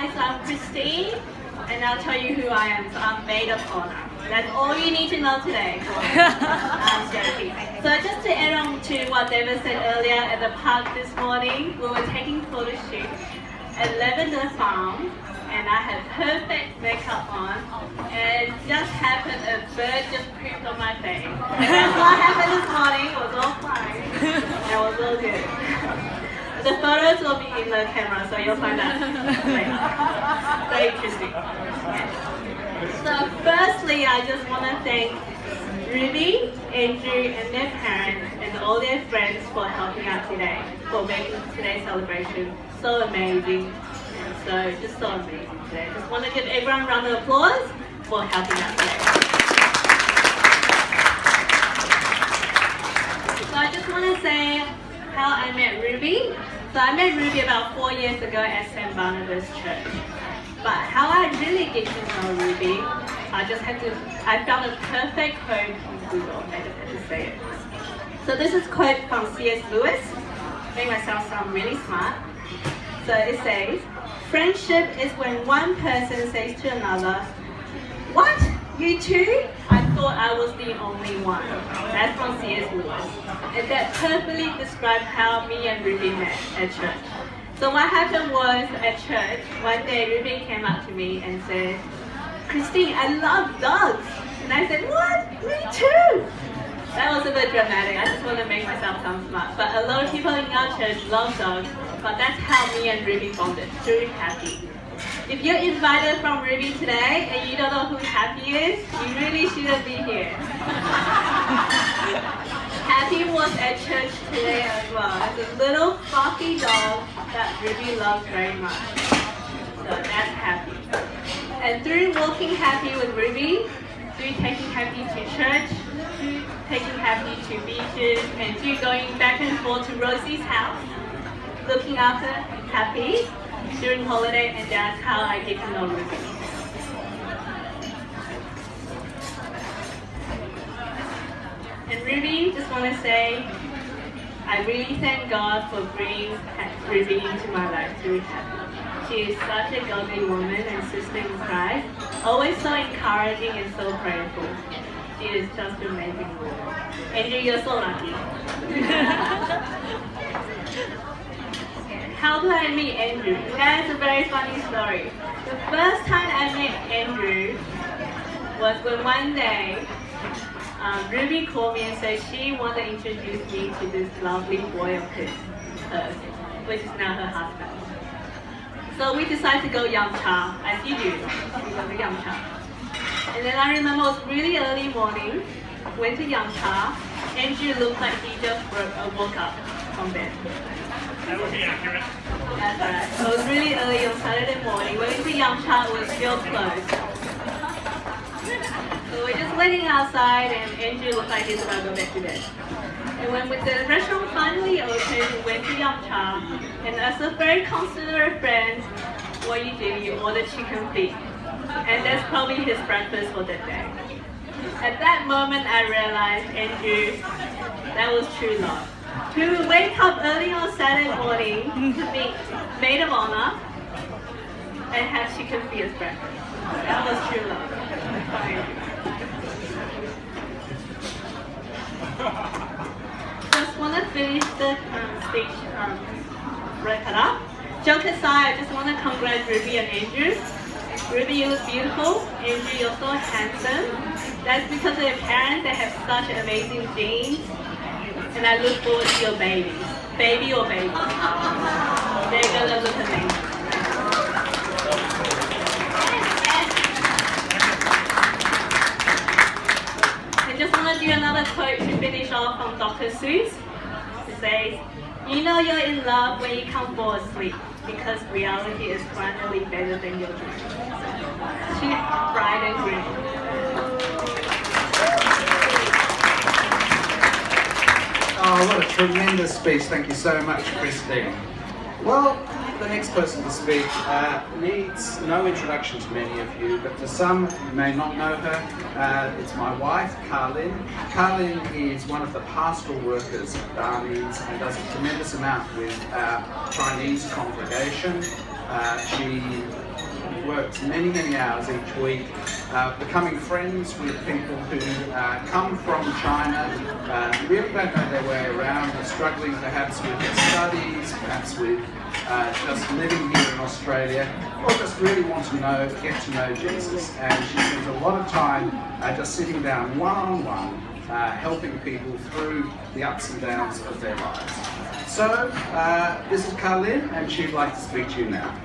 guys, I'm Christine, and I'll tell you who I am. So I'm maid of honor. That's all you need to know today. I'm joking. So just to add on to what David said earlier at the park this morning, we were taking photo shoot at Lavender Farm, and I had perfect makeup on, and just happened a bird just pooped on my face. And that's what happened this morning. It was all fine. It was all good. The photos will be in the camera, so you'll find out later. Very interesting. So firstly, I just want to thank Ruby, Andrew, and their parents, and all their friends for helping out today, for making today's celebration so amazing. And so, just so amazing today. Just want to give everyone a round of applause for helping out today. So I just want to say how I met Ruby. So I met Ruby about 4 years ago at St. Barnabas Church. But how I really get to know Ruby, I found a perfect quote on Google. I just had to say it. So this is a quote from C.S. Lewis. Make myself sound really smart. So it says, "Friendship is when one person says to another, 'What? You too? I thought I was the only one.'" That's from C.S. Lewis. And that perfectly describes how me and Ruby met at church. So what happened was at church, one day Ruby came up to me and said, "Christine, I love dogs." And I said, "What? Me too." That was a bit dramatic. I just want to make myself sound smart. But a lot of people in our church love dogs. But that's how me and Ruby bonded, through Happy. If you're invited from Ruby today and you don't know who Happy is, you really shouldn't be here. Happy was at church today as well. It's a little fluffy dog that Ruby loves very much. So that's Happy. And through walking Happy with Ruby, through taking Happy to church, through taking Happy to beaches, and through going back and forth to Rosie's house, looking after Happy during holiday, and that's how I get to know Ruby. And Ruby, just want to say, I really thank God for bringing Ruby into my life through Happy. She is such a godly woman and sister in Christ, always so encouraging and so prayerful. She is just an amazing woman. Andrew, you're so lucky. How do I meet Andrew? That's a very funny story. The first time I met Andrew was when one day Ruby called me and said she wanted to introduce me to this lovely boy of hers, which is now her husband. So we decided to go Yum Cha, as you do. We go to Yum Cha. And then I remember it was really early morning, went to Yum Cha. Andrew looked like he just woke up from bed. That would be accurate. That's right. So it was really early on Saturday morning. Went to Yum Cha, it was still closed. So we're just waiting outside, and Andrew looked like he's about to go back to bed. And when the restaurant finally opened, we went to Yum Cha, and as a very considerate friend, what you do, you order chicken feet. And that's probably his breakfast for that day. At that moment, I realized, Andrew, that was true love. To wake up early on Saturday morning to be maid of honor and have chicken feet as breakfast. That was true love. Just want to finish the speech, wrap it up. Joke aside, I just want to congratulate Ruby and Andrew. Ruby, you look beautiful. Andrew, you're so handsome. That's because of your parents. They have such amazing genes. And I look forward to your babies. Baby or baby. They're gonna look amazing. I just want to do another quote to finish off from Dr. Seuss. It says, "You know you're in love when you can't fall asleep, because reality is finally better than your dreams." She's bright and green. Oh, what a tremendous speech. Thank you so much, Christine. Well, the next person to speak needs no introduction to many of you, but to some you may not know her. It's my wife, Carlin. Carlin is one of the pastoral workers at Barney's and does a tremendous amount with our Chinese congregation. She works many, many hours each week, becoming friends with people who come from China, really don't know their way around, are struggling perhaps with their studies, perhaps with just living here in Australia, or just really want to get to know Jesus. And she spends a lot of time just sitting down one-on-one, helping people through the ups and downs of their lives. So, this is Carlin, and she'd like to speak to you now.